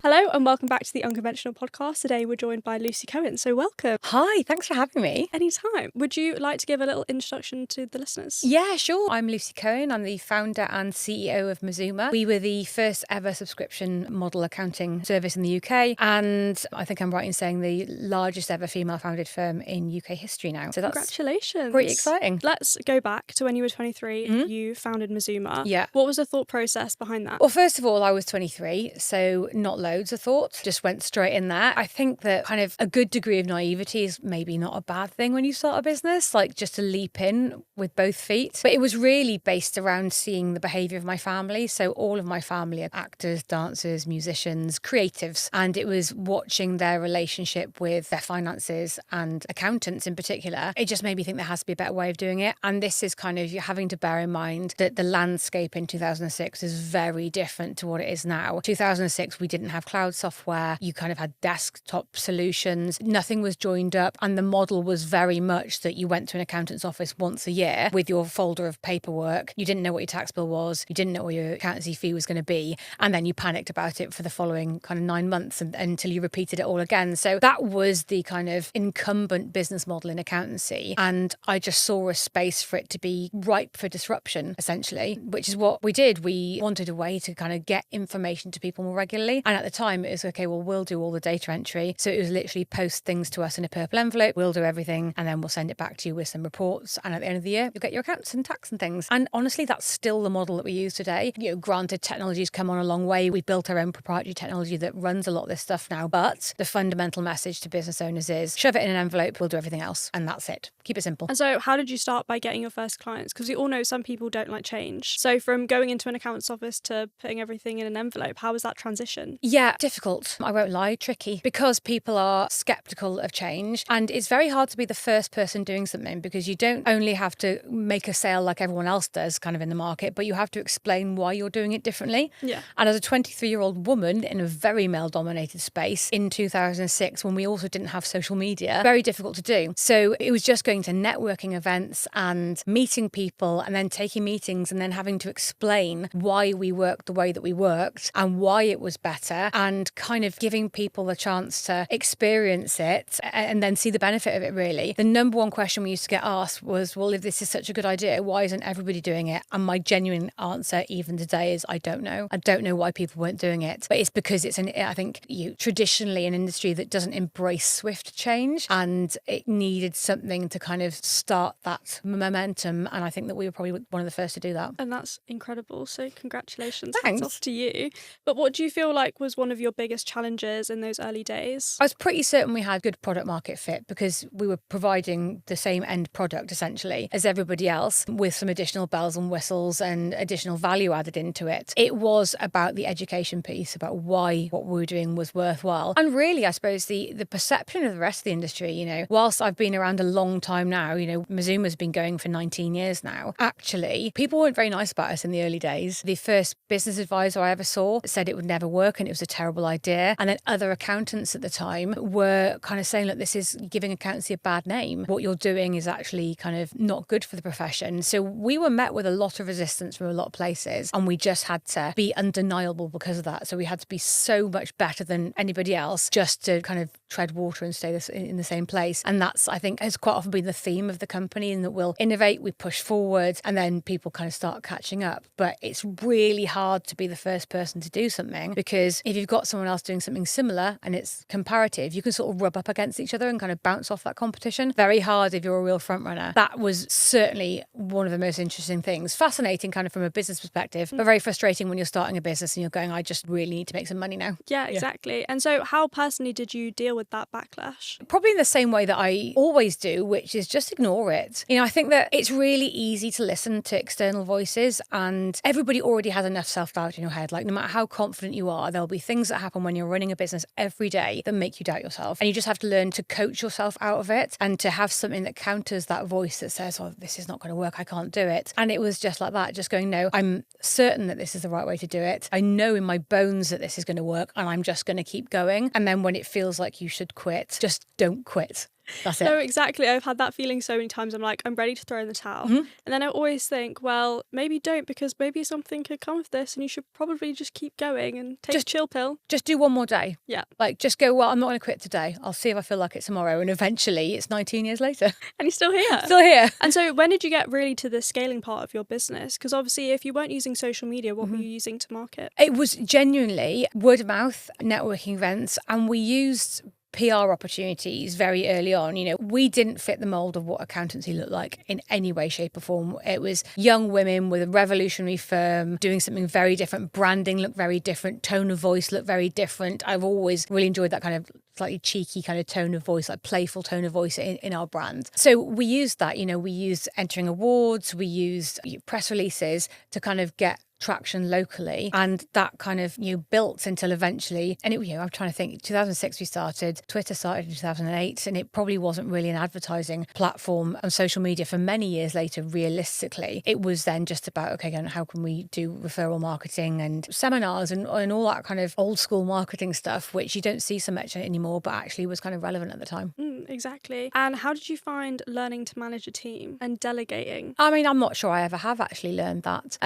Hello and welcome back to the Unconventional Podcast. Today we're joined by Lucy Cohen, so welcome. Hi, thanks for having me. Anytime. Would you like to give a little introduction to the listeners? Yeah, sure. I'm Lucy Cohen. I'm the founder and CEO of Mazuma. We were the first ever subscription model accounting service in the UK, and I think I'm right in saying the largest ever female-founded firm in UK history now. So that's Congratulations. pretty exciting. Let's go back to when you were 23 and you founded Mazuma. Yeah. What was the thought process behind that? Well, first of all, I was 23, so not loads of thought, just went straight in there. I think that kind of a good degree of naivety is maybe not a bad thing when you start a business, like just to leap in with both feet. But it was really based around seeing the behaviour of my family. So all of my family are actors, dancers, musicians, creatives. And it was watching their relationship with their finances and accountants in particular. It just made me think there has to be a better way of doing it. And this is kind of, you're having to bear in mind that the landscape in 2006 is very different to what it is now. 2006, we didn't have cloud software. You kind of had desktop solutions. Nothing was joined up. And the model was very much that you went to an accountant's office once a year with your folder of paperwork. You didn't know what your tax bill was. You didn't know what your accountancy fee was going to be. And then you panicked about it for the following kind of 9 months until you repeated it all again. So that was the kind of incumbent business model in accountancy. And I just saw a space for it to be ripe for disruption, essentially, which is what we did. We wanted a way to kind of get information to people more regularly. And at the time, it was, okay, well, we'll do all the data entry. So it was literally post things to us in a purple envelope. We'll do everything. And then we'll send it back to you with some reports. And at the end of the year, you'll get your accounts and tax and things. And honestly, that's still the model that we use today. You know, granted, technology's come on a long way. We built our own proprietary technology that runs a lot of this stuff now. But the fundamental message to business owners is shove it in an envelope. We'll do everything else. And that's it. Keep it simple. And so how did you start by getting your first clients? Because we all know some people don't like change. So from going into an accountant's office to putting everything in an envelope, how was that transition? Yeah, difficult. I won't lie, tricky, because people are skeptical of change. And it's very hard to be the first person doing something because you don't only have to make a sale like everyone else does kind of in the market, but you have to explain why you're doing it differently. Yeah. And as a 23-year-old woman in a very male-dominated space in 2006, when we also didn't have social media, very difficult to do. So it was just going to networking events and meeting people and then taking meetings and then having to explain why we worked the way that we worked and why it was better and kind of giving people a chance to experience it and then see the benefit of it, really. The number one question we used to get asked was, well, if this is such a good idea, why isn't everybody doing it? And my genuine answer even today is, I don't know. I don't know why people weren't doing it. But it's because it's, I think, traditionally an industry that doesn't embrace swift change, and it needed something to kind of start that momentum. And I think that we were probably one of the first to do that. And that's incredible. So congratulations. Thanks. Hats off to you. But what do you feel like was one of your biggest challenges in those early days? I was pretty certain we had good product market fit because we were providing the same end product essentially as everybody else with some additional bells and whistles and additional value added into it. It was about the education piece, about why what we were doing was worthwhile. And really, I suppose the perception of the rest of the industry, you know, whilst I've been around a long time now, you know, Mazuma's been going for 19 years now. Actually, people weren't very nice about us in the early days. The first business advisor I ever saw said it would never work and it was a terrible idea. And then other accountants at the time were kind of saying, look, this is giving accountancy a bad name. What you're doing is actually kind of not good for the profession. So we were met with a lot of resistance from a lot of places, and we just had to be undeniable because of that. So we had to be so much better than anybody else just to kind of tread water and stay in the same place. And that's, I think, has quite often been the theme of the company, in that we'll innovate, we push forward, and then people kind of start catching up. But it's really hard to be the first person to do something, because if you've got someone else doing something similar and it's comparative, you can sort of rub up against each other and kind of bounce off that competition. Very hard if you're a real front runner. That was certainly one of the most interesting things. Fascinating kind of from a business perspective, but very frustrating when you're starting a business and you're going, I just really need to make some money now. Yeah, exactly. And so how personally did you deal with that backlash? Probably in the same way that I always do, which is just ignore it. You know, I think that it's really easy to listen to external voices, and everybody already has enough self-doubt in your head. Like, no matter how confident you are, there'll be things that happen when you're running a business every day that make you doubt yourself. And you just have to learn to coach yourself out of it and to have something that counters that voice that says, oh, this is not going to work, I can't do it. And it was just like that, just going, no, I'm certain that this is the right way to do it. I know in my bones that this is going to work, and I'm just going to keep going. And then when it feels like you should quit, just don't quit. That's it. No, exactly. I've had that feeling so many times. I'm like, I'm ready to throw in the towel. And then I always think, well, maybe don't, because maybe something could come of this and you should probably just keep going and take a chill pill. Just do one more day. Yeah. Like, just go, well, I'm not going to quit today. I'll see if I feel like it tomorrow. And eventually it's 19 years later. And you're still here. Still here. And so when did you get really to the scaling part of your business? Because obviously if you weren't using social media, what were you using to market? It was genuinely word of mouth, networking events, and we used PR opportunities very early on. You know, we didn't fit the mold of what accountancy looked like in any way, shape or form. It was young women with a revolutionary firm doing something very different. Branding looked very different. Tone of voice looked very different. I've always really enjoyed that kind of slightly cheeky kind of tone of voice, like playful tone of voice in our brand. So we used that, you know, we used entering awards, we used press releases to kind of get traction locally, and that kind of built until eventually, and I'm trying to think, 2006 we started, Twitter started in 2008, and it probably wasn't really an advertising platform on social media for many years later. Realistically, it was then just about, okay, how can we do referral marketing and seminars and all that kind of old school marketing stuff, which you don't see so much anymore, but actually was kind of relevant at the time. Exactly. And how did you find learning to manage a team and delegating? I mean, I'm not sure I ever have actually learned that.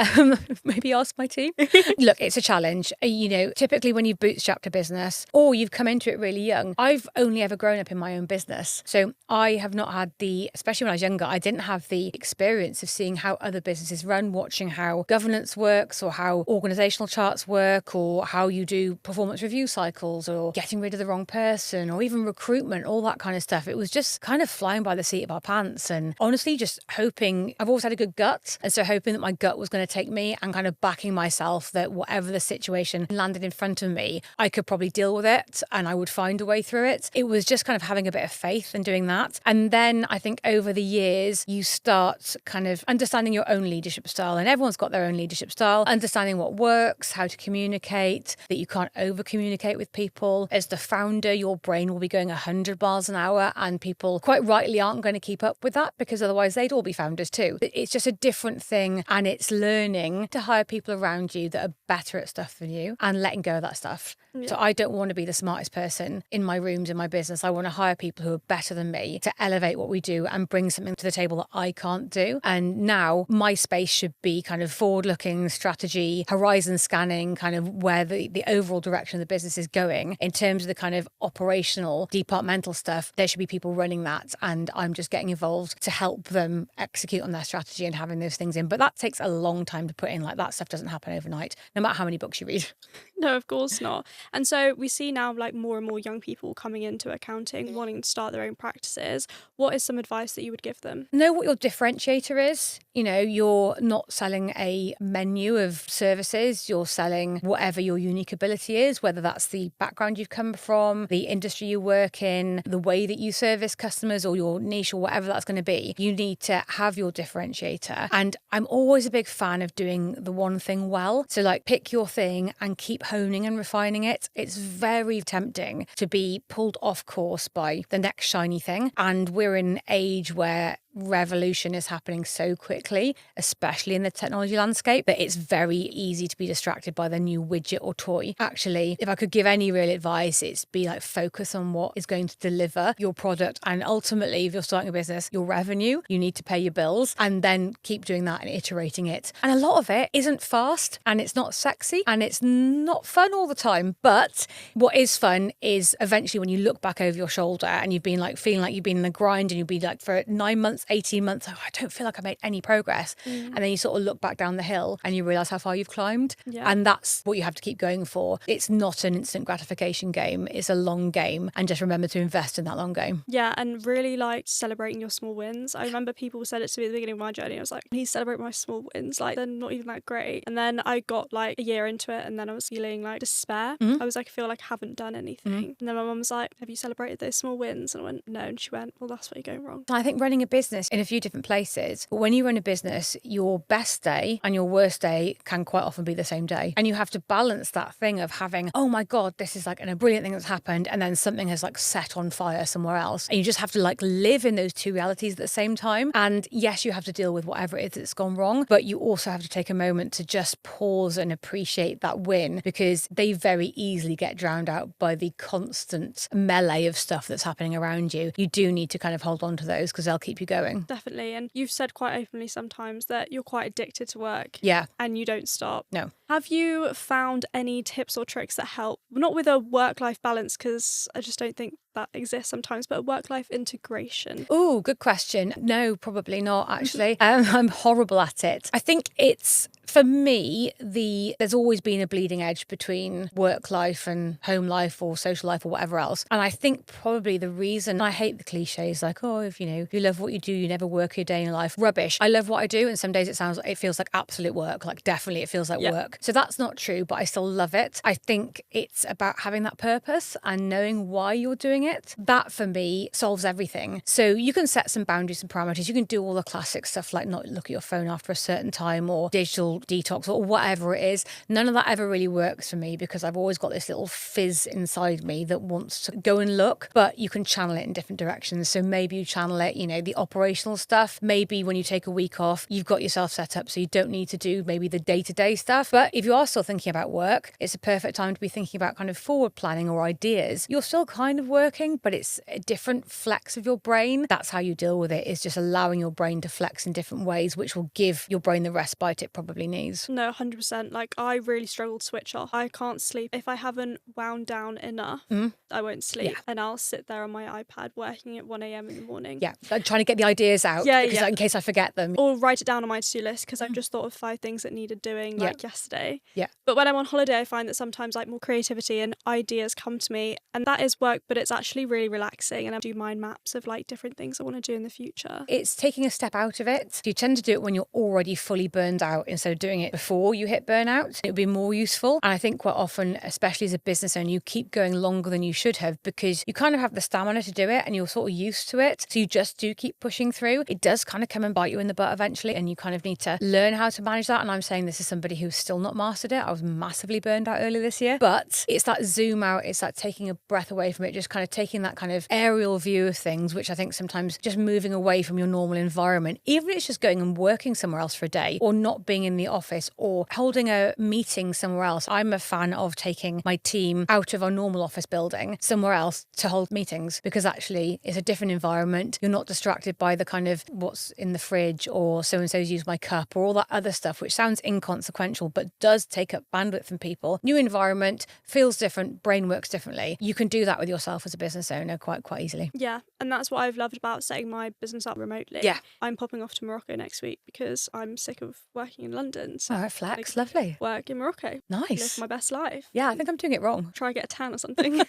Maybe ask my team. Look, it's a challenge. Typically when you've bootstrapped a business or you've come into it really young, I've only ever grown up in my own business. So I have not had especially when I was younger, I didn't have the experience of seeing how other businesses run, watching how governance works or how organizational charts work or how you do performance review cycles or getting rid of the wrong person or even recruitment, all that kind of stuff. It was just kind of flying by the seat of our pants, and honestly just hoping. I've always had a good gut, and so hoping that my gut was going to take me, and kind of backing myself that whatever the situation landed in front of me, I could probably deal with it and I would find a way through it. It was just kind of having a bit of faith and doing that. And then I think over the years you start kind of understanding your own leadership style, and everyone's got their own leadership style, understanding what works, how to communicate, that you can't over communicate with people. As the founder, your brain will be going 100 miles an hour, and people quite rightly aren't going to keep up with that, because otherwise they'd all be founders too. It's just a different thing, and it's learning to hire people around you that are better at stuff than you and letting go of that stuff. Yeah. So I don't want to be the smartest person in my rooms in my business. I want to hire people who are better than me to elevate what we do and bring something to the table that I can't do. And now my space should be kind of forward-looking strategy, horizon scanning, kind of where the overall direction of the business is going. In terms of the kind of operational, departmental stuff, there should be people running that, and I'm just getting involved to help them execute on their strategy and having those things in. But that takes a long time to put in. Like, that stuff doesn't happen overnight, no matter how many books you read. No, of course not. And so we see now like more and more young people coming into accounting, wanting to start their own practices. What is some advice that you would give them? Know what your differentiator is. You're not selling a menu of services. You're selling whatever your unique ability is, whether that's the background you've come from, the industry you work in, the way that you service customers, or your niche, or whatever that's going to be. You need to have your differentiator. And I'm always a big fan of doing the one thing well. So like, pick your thing and keep honing and refining it. It's very tempting to be pulled off course by the next shiny thing. And we're in an age where revolution is happening so quickly, especially in the technology landscape, that it's very easy to be distracted by the new widget or toy. Actually, if I could give any real advice, it's be like, focus on what is going to deliver your product, and ultimately, if you're starting a business, your revenue. You need to pay your bills, and then keep doing that and iterating it. And a lot of it isn't fast, and it's not sexy, and it's not fun all the time. But what is fun is eventually when you look back over your shoulder and you've been like feeling like you've been in the grind, and you'll be like, for 9 months, 18 months, I don't feel like I made any progress. And then you sort of look back down the hill and you realise how far you've climbed. Yeah. And that's what you have to keep going for. It's not an instant gratification game. It's a long game. And just remember to invest in that long game. Yeah, and really like celebrating your small wins. I remember people said it to me at the beginning of my journey. I was like, please celebrate my small wins. Like, they're not even that great. And then I got like a year into it, and then I was feeling like despair. I was like, I feel like I haven't done anything. And then my mum was like, have you celebrated those small wins? And I went, no. And she went, well, that's where you're going wrong. I think running a business business in a few different places. But when you run a business, your best day and your worst day can quite often be the same day. And you have to balance that thing of having, oh my God, this is like a brilliant thing that's happened. And then something has like set on fire somewhere else. And you just have to like live in those two realities at the same time. And yes, you have to deal with whatever it is that's gone wrong, but you also have to take a moment to just pause and appreciate that win, because they very easily get drowned out by the constant melee of stuff that's happening around you. You do need to kind of hold on to those because they'll keep you going. Definitely. And you've said quite openly sometimes that you're quite addicted to work. Yeah. And you don't stop. No. Have you found any tips or tricks that help, not with a work-life balance, because I just don't think that exists sometimes, but a work-life integration? Oh, good question. No, probably not, actually. I'm horrible at it. I think it's, for me, there's always been a bleeding edge between work life and home life or social life or whatever else. And I think probably the reason, I hate the cliches like, oh, if you love what you do, you never work your day in life. Rubbish. I love what I do, and some days it feels like absolute work. Like definitely it feels like work. So that's not true, but I still love it. I think it's about having that purpose and knowing why you're doing it. That for me solves everything. So you can set some boundaries and parameters. You can do all the classic stuff like not look at your phone after a certain time or digital detox or whatever it is. None of that ever really works for me because I've always got this little fizz inside me that wants to go and look, but you can channel it in different directions. So maybe you channel it, the operational stuff. Maybe when you take a week off, you've got yourself set up so you don't need to do maybe the day-to-day stuff. But if you are still thinking about work, it's a perfect time to be thinking about kind of forward planning or ideas. You're still kind of working, but it's a different flex of your brain. That's how you deal with it, is just allowing your brain to flex in different ways, which will give your brain the respite it probably needs. No, 100%. Like, I really struggle to switch off. I can't sleep. If I haven't wound down enough, I won't sleep. Yeah. And I'll sit there on my iPad working at 1 a.m. in the morning. Yeah, like trying to get the ideas out because in case I forget them. Or write it down on my to-do list because I've just thought of 5 things that needed doing yesterday. Yeah. But when I'm on holiday, I find that sometimes like more creativity and ideas come to me, and that is work, but it's actually really relaxing, and I do mind maps of like different things I want to do in the future. It's taking a step out of it. You tend to do it when you're already fully burned out instead of doing it before you hit burnout. It would be more useful. And I think quite often, especially as a business owner, you keep going longer than you should have because you kind of have the stamina to do it and you're sort of used to it. So you just do keep pushing through. It does kind of come and bite you in the butt eventually, and you kind of need to learn how to manage that. And I'm saying this is somebody who's still not mastered it. I was massively burned out earlier this year, but it's that zoom out. It's that taking a breath away from it, just kind of taking that kind of aerial view of things, which I think sometimes just moving away from your normal environment, even if it's just going and working somewhere else for a day or not being in the office or holding a meeting somewhere else. I'm a fan of taking my team out of our normal office building somewhere else to hold meetings because actually it's a different environment. You're not distracted by the kind of what's in the fridge or so-and-so's used my cup or all that other stuff, which sounds inconsequential but does take up bandwidth from people. New environment, feels different, brain works differently. You can do that with yourself as a business owner quite easily. Yeah, and that's what I've loved about setting my business up remotely. Yeah. I'm popping off to Morocco next week because I'm sick of working in London. So all right, flex, lovely. Work in Morocco. Nice. Live my best life. Yeah, I think I'm doing it wrong. Try get a tan or something.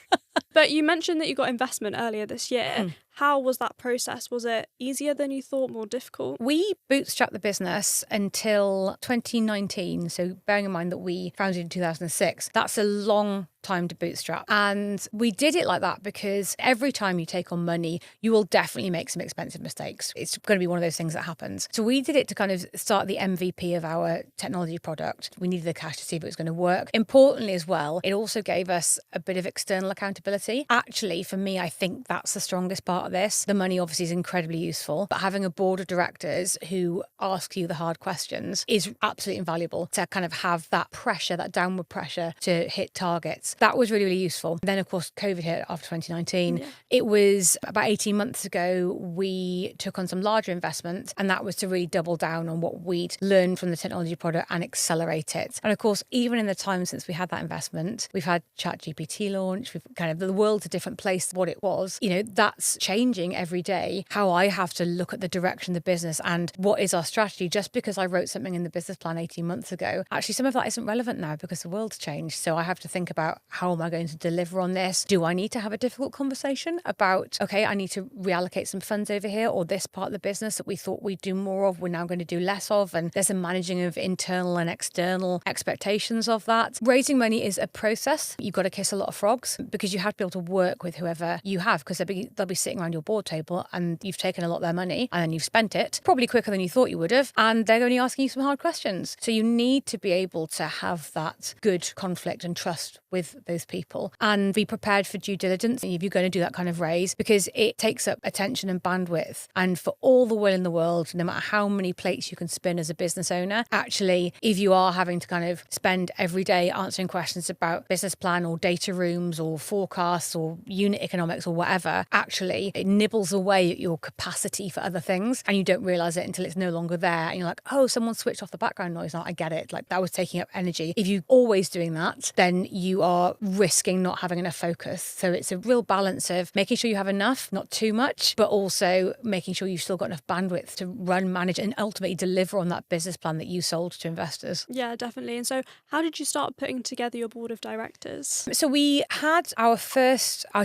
But you mentioned that you got investment earlier this year. How was that process? Was it easier than you thought, more difficult? We bootstrapped the business until 2019. So bearing in mind that we founded in 2006, that's a long time to bootstrap. And we did it like that because every time you take on money, you will definitely make some expensive mistakes. It's going to be one of those things that happens. So we did it to kind of start the MVP of our technology product. We needed the cash to see if it was going to work. Importantly as well, it also gave us a bit of external accountability. Actually, for me, I think that's the strongest part of this. The money obviously is incredibly useful, but having a board of directors who ask you the hard questions is absolutely invaluable to kind of have that pressure, that downward pressure to hit targets. That was really, really useful. Then, of course, COVID hit after 2019. Yeah. It was about 18 months ago, we took on some larger investment, and that was to really double down on what we'd learned from the technology product and accelerate it. And of course, even in the time since we had that investment, we've had ChatGPT launch, we've kind of the world's a different place than what it was. That's changing every day, how I have to look at the direction of the business and what is our strategy. Just because I wrote something in the business plan 18 months ago, actually some of that isn't relevant now because the world's changed. So I have to think about, how am I going to deliver on this? Do I need to have a difficult conversation about, okay, I need to reallocate some funds over here, or this part of the business that we thought we'd do more of, we're now going to do less of, and there's a managing of internal and external expectations of that. Raising money is a process. You've got to kiss a lot of frogs because you have to be able to work with whoever you have, because they'll be sitting around your board table and you've taken a lot of their money and then you've spent it probably quicker than you thought you would have, and they're only asking you some hard questions. So you need to be able to have that good conflict and trust with those people and be prepared for due diligence if you're going to do that kind of raise, because it takes up attention and bandwidth. And for all the will in the world, no matter how many plates you can spin as a business owner, actually, if you are having to kind of spend every day answering questions about business plan or data rooms or forecasts or unit economics or whatever, actually it nibbles away at your capacity for other things, and you don't realise it until it's no longer there and you're like, oh, someone switched off the background noise. Now I get it, like that was taking up energy. If you're always doing that, then you are risking not having enough focus. So it's a real balance of making sure you have enough, not too much, but also making sure you've still got enough bandwidth to run, manage and ultimately deliver on that business plan that you sold to investors. Yeah, definitely. And so how did you start putting together your board of directors? So we had our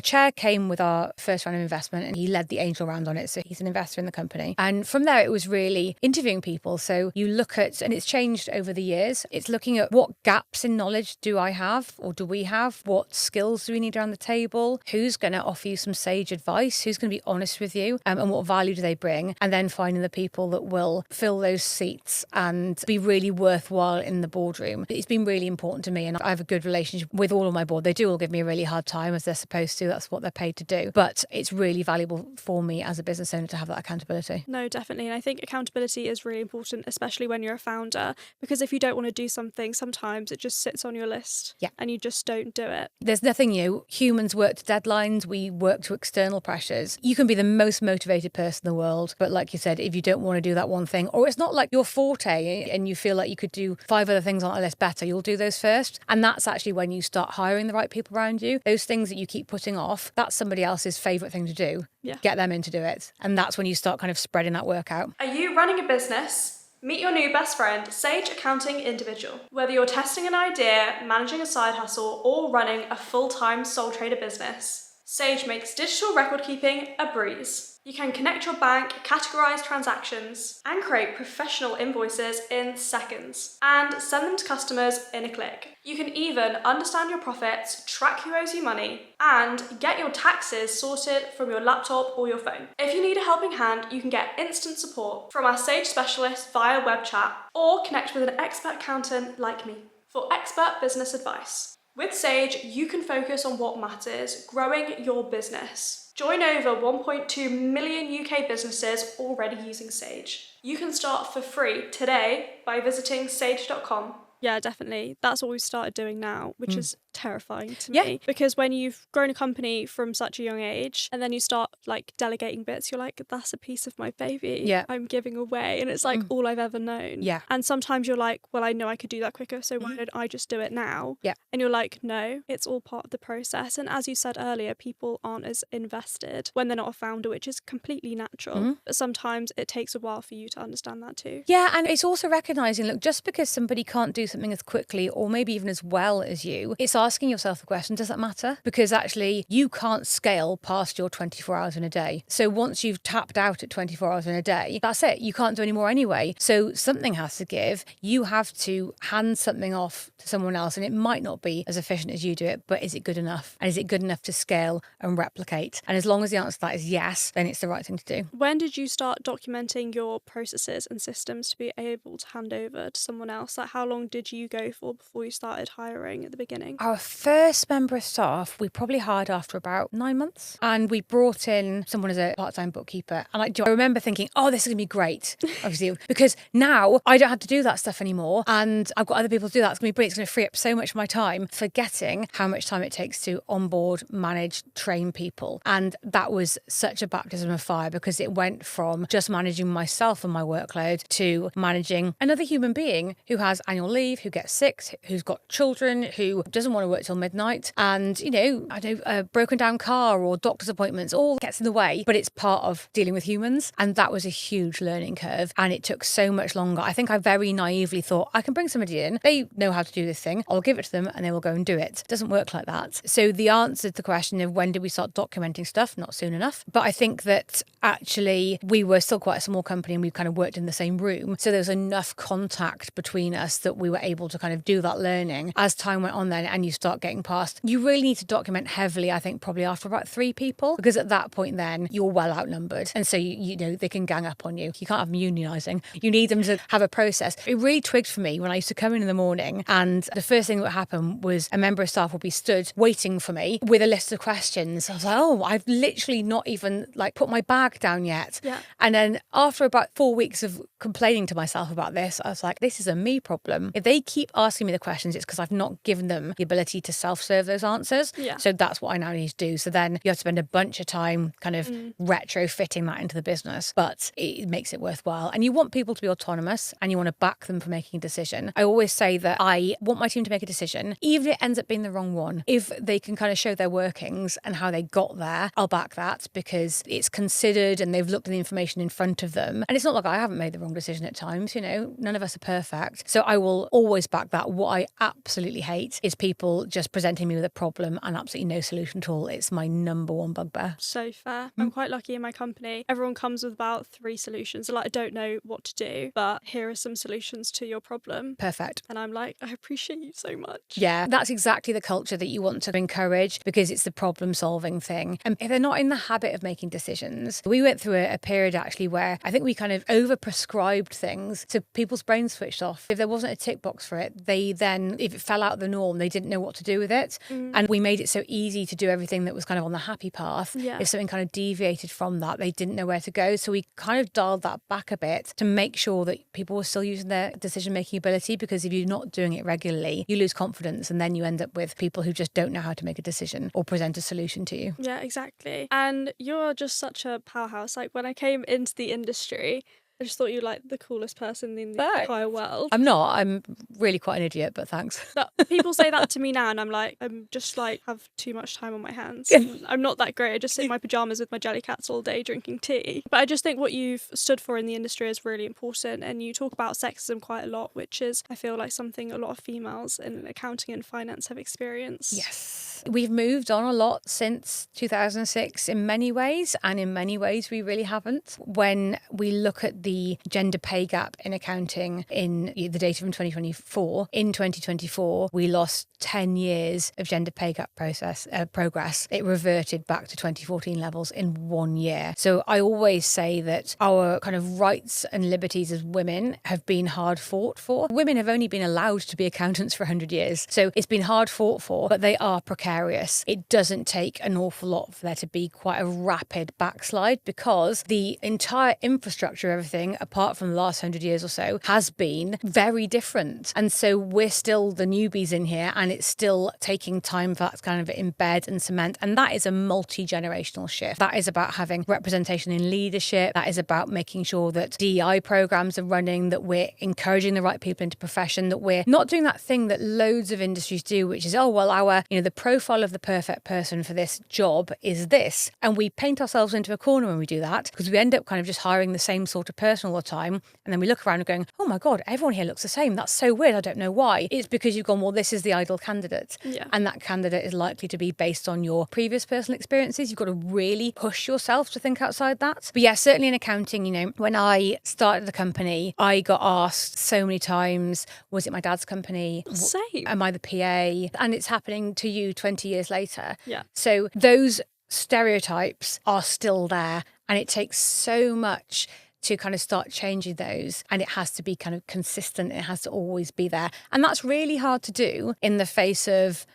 chair came with our first round of investment, and he led the angel round on it. So he's an investor in the company. And from there, it was really interviewing people. So you look at, and it's changed over the years, it's looking at what gaps in knowledge do I have or do we have? What skills do we need around the table? Who's going to offer you some sage advice? Who's going to be honest with you? And what value do they bring? And then finding the people that will fill those seats and be really worthwhile in the boardroom. It's been really important to me, and I have a good relationship with all of my board. They do all give me a really hard time, as they're supposed to. That's what they're paid to do. But it's really valuable for me as a business owner to have that accountability. No, definitely. And I think accountability is really important, especially when you're a founder, because if you don't want to do something, sometimes it just sits on your list and you just don't do it. There's nothing new. Humans work to deadlines. We work to external pressures. You can be the most motivated person in the world, but like you said, if you don't want to do that one thing, or it's not like your forte and you feel like you could do 5 other things on a list better, you'll do those first. And that's actually when you start hiring the right people around you. Those things that you keep putting off, that's somebody else's favourite thing to do. Yeah. Get them in to do it. And that's when you start kind of spreading that work out. Are you running a business? Meet your new best friend, Sage Accounting Individual. Whether you're testing an idea, managing a side hustle, or running a full-time sole trader business, Sage makes digital record keeping a breeze. You can connect your bank, categorize transactions, and create professional invoices in seconds, and send them to customers in a click. You can even understand your profits, track who owes you money, and get your taxes sorted from your laptop or your phone. If you need a helping hand, you can get instant support from our Sage specialist via web chat, or connect with an expert accountant like me for expert business advice. With Sage, you can focus on what matters, growing your business. Join over 1.2 million UK businesses already using Sage. You can start for free today by visiting sage.com. Yeah, definitely. That's what we've started doing now, which is terrifying to me. Because when you've grown a company from such a young age and then you start like delegating bits, you're like, that's a piece of my baby I'm giving away. And it's like all I've ever known. Yeah. And sometimes you're like, well, I know I could do that quicker, so why don't I just do it now? Yeah. And you're like, no, it's all part of the process. And as you said earlier, people aren't as invested when they're not a founder, which is completely natural. But sometimes it takes a while for you to understand that too. Yeah, and it's also recognising, look, just because somebody can't do something as quickly or maybe even as well as you, it's asking yourself the question, does that matter? Because actually you can't scale past your 24 hours in a day. So once you've tapped out at 24 hours in a day, that's it. You can't do any more anyway. So something has to give. You have to hand something off to someone else, and it might not be as efficient as you do it, but is it good enough? And is it good enough to scale and replicate? And as long as the answer to that is yes, then it's the right thing to do. When did you start documenting your processes and systems to be able to hand over to someone else? Like, how long did you go for before you started hiring at the beginning? Our first member of staff, we probably hired after about 9 months, and we brought in someone as a part-time bookkeeper. And I remember thinking, oh, this is going to be great, obviously, because now I don't have to do that stuff anymore, and I've got other people to do that. It's going to be brilliant. It's going to free up so much of my time, forgetting how much time it takes to onboard, manage, train people. And that was such a baptism of fire, because it went from just managing myself and my workload to managing another human being who has annual leave, who gets sick, who's got children, who doesn't want to work till midnight, and a broken down car or doctor's appointments all gets in the way, but it's part of dealing with humans. And that was a huge learning curve, and it took so much longer. I think I very naively thought, I can bring somebody in, they know how to do this thing, I'll give it to them and they will go and do it. It doesn't work like that. So the answer to the question of when did we start documenting stuff, not soon enough. But I think that actually we were still quite a small company and we kind of worked in the same room, so there was enough contact between us that we were were able to kind of do that learning as time went on then, and you start getting past. You really need to document heavily, I think, probably after about 3 people, because at that point then you're well outnumbered. And so, you know, they can gang up on you. You can't have them unionising. You need them to have a process. It really twigged for me when I used to come in the morning, and the first thing that would happen was a member of staff would be stood waiting for me with a list of questions. I was like, oh, I've literally not even like put my bag down yet. Yeah. And then after about 4 weeks of complaining to myself about this, I was like, this is a me problem. If they keep asking me the questions, it's because I've not given them the ability to self-serve those answers. Yeah. So that's what I now need to do. So then you have to spend a bunch of time kind of retrofitting that into the business, but it makes it worthwhile. And you want people to be autonomous, and you want to back them for making a decision. I always say that I want my team to make a decision, even if it ends up being the wrong one. If they can kind of show their workings and how they got there, I'll back that, because it's considered and they've looked at the information in front of them. And it's not like I haven't made the wrong decision at times, you know, none of us are perfect. So I will always back that. What I absolutely hate is people just presenting me with a problem and absolutely no solution at all. It's my number one bugbear. So fair. I'm quite lucky in my company. Everyone comes with about 3 solutions. They're like, I don't know what to do, but here are some solutions to your problem. Perfect. And I'm like, I appreciate you so much. Yeah, that's exactly the culture that you want to encourage, because it's the problem solving thing. And if they're not in the habit of making decisions, we went through a period actually where I think we kind of over prescribed things, so people's brains switched off. If there wasn't a tick box for it, they then, if it fell out of the norm, they didn't know what to do with it. And we made it so easy to do everything that was kind of on the happy path. Yeah. If something kind of deviated from that, they didn't know where to go. So we kind of dialed that back a bit to make sure that people were still using their decision making ability, because if you're not doing it regularly, you lose confidence, and then you end up with people who just don't know how to make a decision or present a solution to you. Yeah, exactly. And you're just such a powerhouse. Like when I came into the industry, I just thought you were like the coolest person in the entire world. I'm not. I'm really quite an idiot, but thanks. But people say that to me now, and I'm like, I'm just like have too much time on my hands. I'm not that great. I just sit in my pajamas with my jelly cats all day drinking tea. But I just think what you've stood for in the industry is really important. And you talk about sexism quite a lot, which is, I feel like, something a lot of females in accounting and finance have experienced. Yes. We've moved on a lot since 2006 in many ways, and in many ways we really haven't. When we look at the gender pay gap in accounting in the data from 2024, in 2024 we lost 10 years of gender pay gap progress. It reverted back to 2014 levels in 1 year. So I always say that our kind of rights and liberties as women have been hard fought for. Women have only been allowed to be accountants for 100 years. So it's been hard fought for, but they are precarious. It doesn't take an awful lot for there to be quite a rapid backslide, because the entire infrastructure of everything, apart from the last 100 years or so, has been very different. And so we're still the newbies in here, and it's still taking time for that to kind of embed and cement. And that is a multi-generational shift. That is about having representation in leadership. That is about making sure that DEI programs are running, that we're encouraging the right people into profession, that we're not doing that thing that loads of industries do, which is, oh, well, the profile of the perfect person for this job is this. And we paint ourselves into a corner when we do that, because we end up kind of just hiring the same sort of person all the time. And then we look around and going, oh my God, everyone here looks the same. That's so weird. I don't know why. It's because you've gone, well, this is the ideal candidate. Yeah. And that candidate is likely to be based on your previous personal experiences. You've got to really push yourself to think outside that. But yeah, certainly in accounting, when I started the company, I got asked so many times, was it my dad's company? Same. Am I the PA? And it's happening to you 20 years later. Yeah. So those stereotypes are still there, and it takes so much to kind of start changing those, and it has to be kind of consistent. It has to always be there, and that's really hard to do in the face of,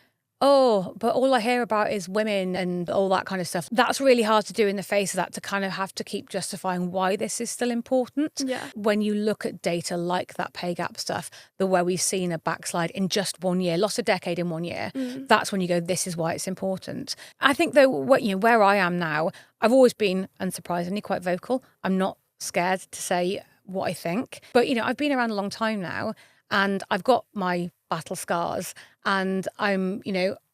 oh, but all I hear about is women and all that kind of stuff. That's really hard to do in the face of that, to kind of have to keep justifying why this is still important. Yeah. When you look at data like that pay gap stuff, where we've seen a backslide in just 1 year, lost a decade in 1 year, that's when you go, this is why it's important. I think though, where I am now, I've always been, unsurprisingly, quite vocal. I'm not scared to say what I think. But, I've been around a long time now, and I've got my battle scars, and I'm,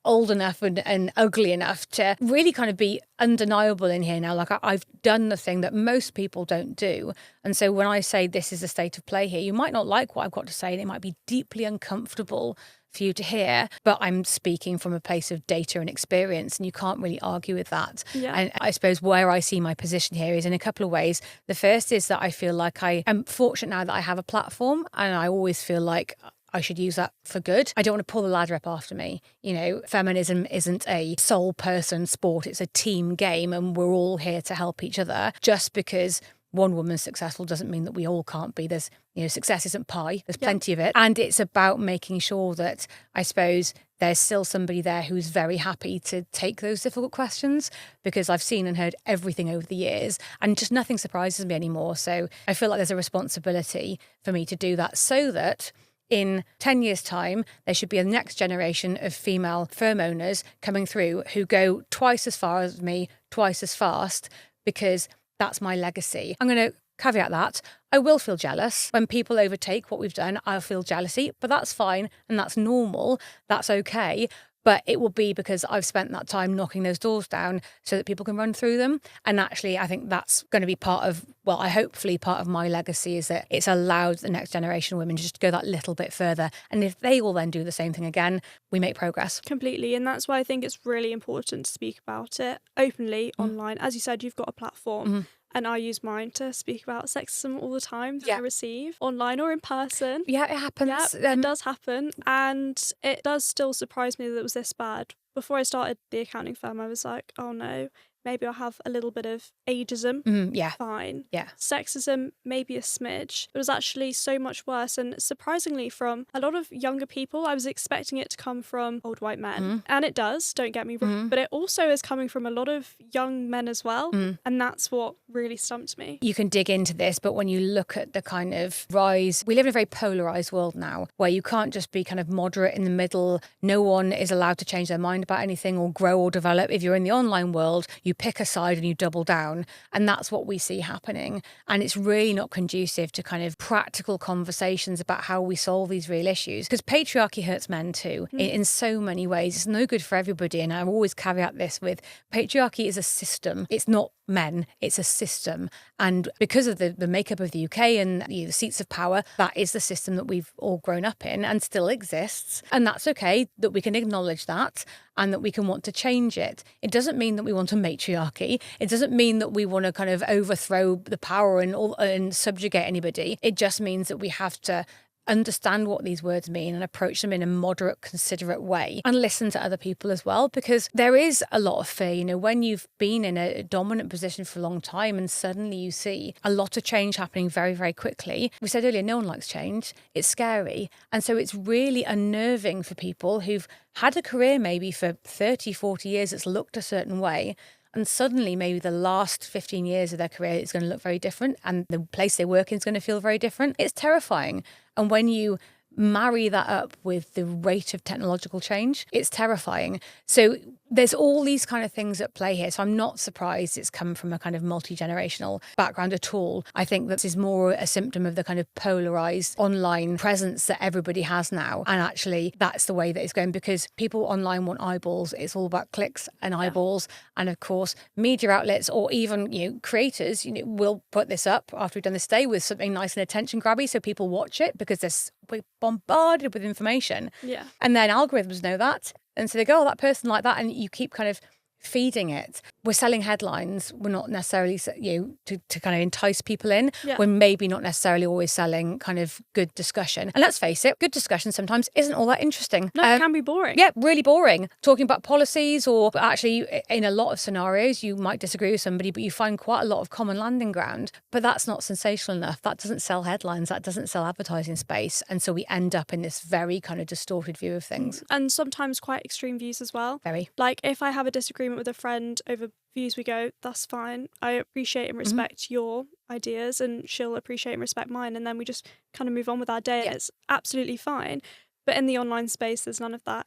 old enough and ugly enough to really kind of be undeniable in here now. Like I've done the thing that most people don't do. And so when I say this is the state of play here, you might not like what I've got to say, and it might be deeply uncomfortable for you to hear, but I'm speaking from a place of data and experience, and you can't really argue with that. Yeah. And I suppose where I see my position here is in a couple of ways. The first is that I feel like I am fortunate now that I have a platform, and I always feel like I should use that for good. I don't want to pull the ladder up after me. You know, feminism isn't a sole person sport. It's a team game, and we're all here to help each other. Just because one woman's successful doesn't mean that we all can't be. There's, you know, success isn't pie. There's plenty of it. And it's about making sure that, I suppose, there's still somebody there who's very happy to take those difficult questions, because I've seen and heard everything over the years and just nothing surprises me anymore. So I feel like there's a responsibility for me to do that, so that in 10 years' time, there should be a next generation of female firm owners coming through who go twice as far as me, twice as fast, because that's my legacy. I'm going to caveat that. I will feel jealous. When people overtake what we've done, I'll feel jealousy, but that's fine and that's normal. That's okay. But it will be because I've spent that time knocking those doors down so that people can run through them. And actually, I think that's going to be part of, well, hopefully part of my legacy, is that it's allowed the next generation of women to just go that little bit further. And if they will then do the same thing again, we make progress. Completely. And that's why I think it's really important to speak about it openly online. As you said, you've got a platform. And I use mine to speak about sexism all the time that I receive, online or in person. Yeah, it happens. Yeah, it does happen. And it does still surprise me that it was this bad. Before I started the accounting firm, I was like, oh no, maybe I'll have a little bit of ageism. Yeah. Fine. Yeah. Sexism, maybe a smidge. It was actually so much worse. And surprisingly, from a lot of younger people, I was expecting it to come from old white men. And it does, don't get me wrong. But it also is coming from a lot of young men as well. And that's what really stumped me. You can dig into this, but when you look at the kind of rise, we live in a very polarised world now, where you can't just be kind of moderate in the middle. No one is allowed to change their mind about anything or grow or develop. If you're in the online world, you pick a side and you double down. And that's what we see happening. And it's really not conducive to kind of practical conversations about how we solve these real issues. Because patriarchy hurts men too, in so many ways. It's no good for everybody. And I always caveat this with, patriarchy is a system. It's not men, it's a system. And because of the makeup of the UK and the seats of power, that is the system that we've all grown up in and still exists. And that's okay that we can acknowledge that and that we can want to change it. It doesn't mean that we want a matriarchy. It doesn't mean that we want to kind of overthrow the power and subjugate anybody. It just means that we have to understand what these words mean and approach them in a moderate, considerate way, and listen to other people as well, because there is a lot of fear. You know, when you've been in a dominant position for a long time and suddenly you see a lot of change happening very, very quickly. We said earlier, no one likes change. It's scary. And so it's really unnerving for people who've had a career maybe for 30, 40 years that's looked a certain way. And suddenly, maybe the last 15 years of their career is going to look very different, and the place they work in is going to feel very different. It's terrifying. And when you marry that up with the rate of technological change, it's terrifying. So there's all these kind of things at play here. So I'm not surprised it's come from a kind of multi-generational background at all. I think this is more a symptom of the kind of polarized online presence that everybody has now. And actually, that's the way that it's going, because people online want eyeballs. It's all about clicks and eyeballs. And of course, media outlets or even, creators, will put this up after we've done this day with something nice and attention grabby so people watch it, because we're bombarded with information. Yeah. And then algorithms know that. And so they go, oh, that person like that. And you keep kind of feeding it. We're selling headlines. We're not necessarily, to kind of entice people in. Yeah. We're maybe not necessarily always selling kind of good discussion. And let's face it, good discussion sometimes isn't all that interesting. No, it can be boring. Yeah, really boring. Talking about policies, or actually in a lot of scenarios, you might disagree with somebody, but you find quite a lot of common landing ground. But that's not sensational enough. That doesn't sell headlines. That doesn't sell advertising space. And so we end up in this very kind of distorted view of things. And sometimes quite extreme views as well. Very. Like if I have a disagreement with a friend over views, we go, that's fine. I appreciate and respect your ideas, and she'll appreciate and respect mine. And then we just kind of move on with our day. Yeah. It's absolutely fine. But in the online space, there's none of that.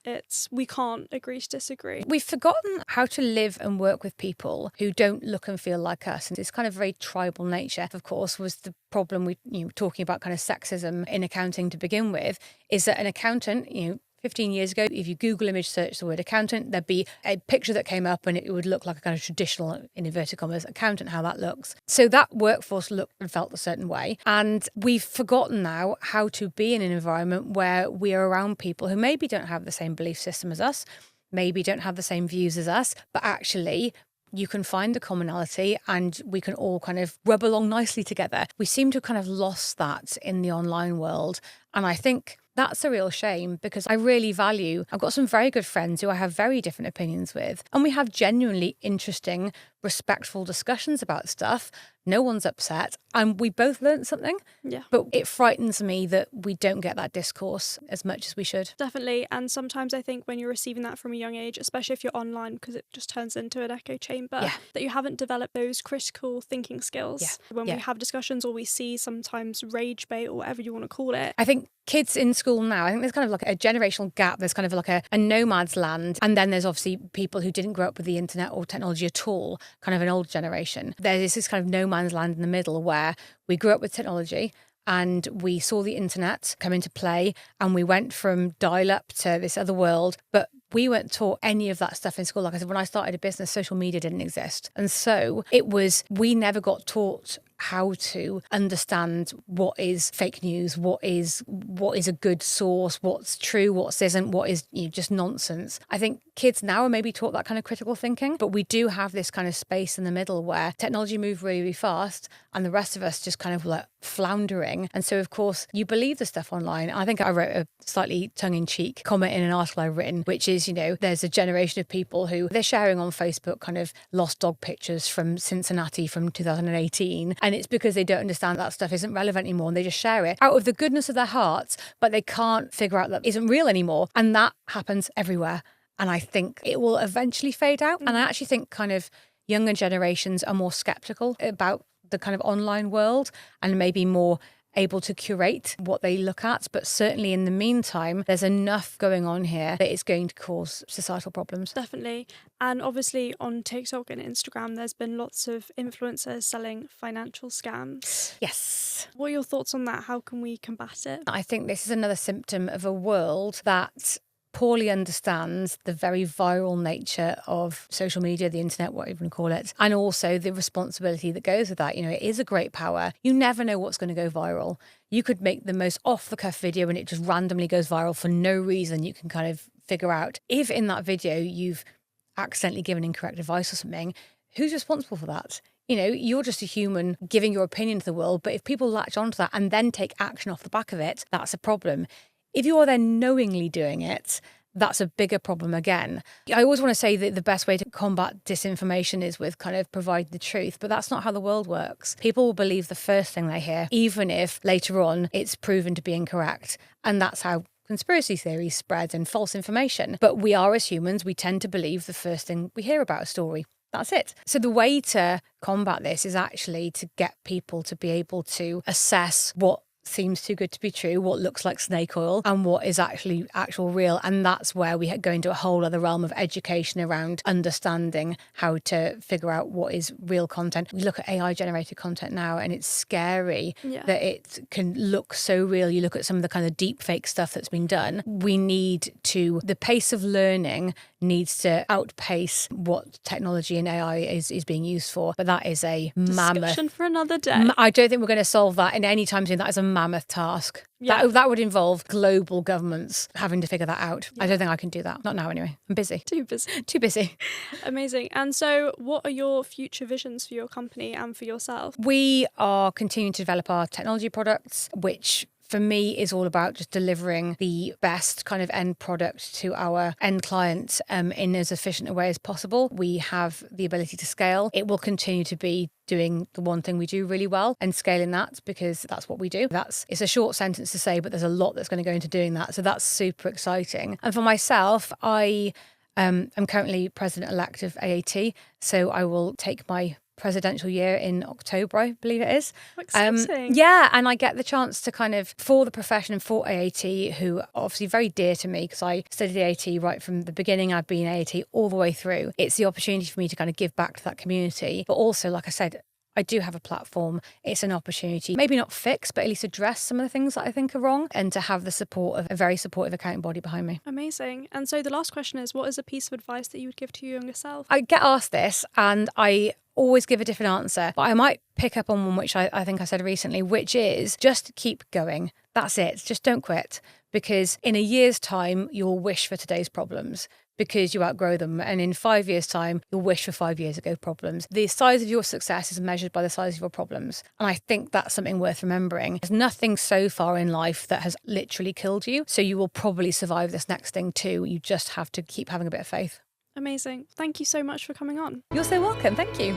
We can't agree to disagree. We've forgotten how to live and work with people who don't look and feel like us. And it's kind of very tribal nature, of course, was the problem we, talking about kind of sexism in accounting to begin with, is that an accountant, 15 years ago, if you Google image search the word accountant, there'd be a picture that came up and it would look like a kind of traditional, in inverted commas, accountant, how that looks. So that workforce looked and felt a certain way. And we've forgotten now how to be in an environment where we are around people who maybe don't have the same belief system as us, maybe don't have the same views as us, but actually you can find the commonality and we can all kind of rub along nicely together. We seem to have kind of lost that in the online world. And I think That's a real shame because I really value, I've got some very good friends who I have very different opinions with, and we have genuinely interesting, respectful discussions about stuff. No one's upset, and we both learned something. Yeah. But it frightens me that we don't get that discourse as much as we should. Definitely. And sometimes I think when you're receiving that from a young age, especially if you're online, because it just turns into an echo chamber, that you haven't developed those critical thinking skills. When we have discussions or we see sometimes rage bait or whatever you want to call it. I think kids in school now, I think there's kind of like a generational gap. There's kind of like a nomad's land. And then there's obviously people who didn't grow up with the internet or technology at all, kind of an old generation. There's this kind of no man's land in the middle where we grew up with technology and we saw the internet come into play and we went from dial-up to this other world, but we weren't taught any of that stuff in school. Like I said, when I started a business, social media didn't exist. And so we never got taught how to understand what is fake news, what is a good source, what's true, what isn't, what is just nonsense. I think kids now are maybe taught that kind of critical thinking, but we do have this kind of space in the middle where technology moves really, really fast and the rest of us just kind of like floundering. And so, of course, you believe the stuff online. I think I wrote a slightly tongue-in-cheek comment in an article I've written, which is, there's a generation of people who they're sharing on Facebook kind of lost dog pictures from Cincinnati from 2018. And it's because they don't understand that stuff isn't relevant anymore and they just share it out of the goodness of their hearts, but they can't figure out that it isn't real anymore. And that happens everywhere. And I think it will eventually fade out. And I actually think kind of younger generations are more skeptical about the kind of online world and maybe more able to curate what they look at. But certainly in the meantime, there's enough going on here that it's going to cause societal problems. Definitely. And obviously on TikTok and Instagram, there's been lots of influencers selling financial scams. Yes. What are your thoughts on that? How can we combat it? I think this is another symptom of a world that poorly understands the very viral nature of social media, the internet, whatever you want to call it, and also the responsibility that goes with that. It is a great power. You never know what's going to go viral. You could make the most off-the-cuff video and it just randomly goes viral for no reason. You can kind of figure out if in that video you've accidentally given incorrect advice or something, who's responsible for that? You're just a human giving your opinion to the world, but if people latch onto that and then take action off the back of it, that's a problem. If you are then knowingly doing it, that's a bigger problem again. I always want to say that the best way to combat disinformation is with kind of providing the truth, but that's not how the world works. People will believe the first thing they hear, even if later on it's proven to be incorrect. And that's how conspiracy theories spread and false information. But we are, as humans, we tend to believe the first thing we hear about a story. That's it. So the way to combat this is actually to get people to be able to assess what seems too good to be true, what looks like snake oil, and what is actually actual real. And that's where we go into a whole other realm of education around understanding how to figure out what is real content. We look at AI generated content now and it's scary that it can look so real. You look at some of the kind of deep fake stuff that's been done. The pace of learning needs to outpace what technology and AI is being used for. But that is a mammoth discussion for another day. I don't think we're going to solve that in any time soon. That is a mammoth task. Yeah. That would involve global governments having to figure that out. I don't think I can do that. Not now anyway. I'm busy. Too busy. Too busy. Amazing. And so what are your future visions for your company and for yourself? We are continuing to develop our technology products, which for me is all about just delivering the best kind of end product to our end clients in as efficient a way as possible. We have the ability to scale. It will continue to be doing the one thing we do really well and scaling that because that's what we do. It's a short sentence to say, but there's a lot that's going to go into doing that. So that's super exciting. And for myself, I'm currently president-elect of AAT, so I will take my presidential year in October, I believe it is. Exciting. And I get the chance to kind of, for the profession and for AAT, who are obviously very dear to me because I studied AAT right from the beginning. I've been AAT all the way through. It's the opportunity for me to kind of give back to that community. But also, like I said, I do have a platform. It's an opportunity, maybe not fix, but at least address some of the things that I think are wrong and to have the support of a very supportive accounting body behind me. Amazing. And so the last question is, what is a piece of advice that you would give to your younger self? I get asked this and I always give a different answer, but I might pick up on one which I think I said recently, which is just keep going. That's it. Just don't quit. Because in a year's time, you'll wish for today's problems because you outgrow them. And in 5 years' time, you'll wish for 5 years ago problems. The size of your success is measured by the size of your problems. And I think that's something worth remembering. There's nothing so far in life that has literally killed you. So you will probably survive this next thing too. You just have to keep having a bit of faith. Amazing. Thank you so much for coming on. You're so welcome. Thank you.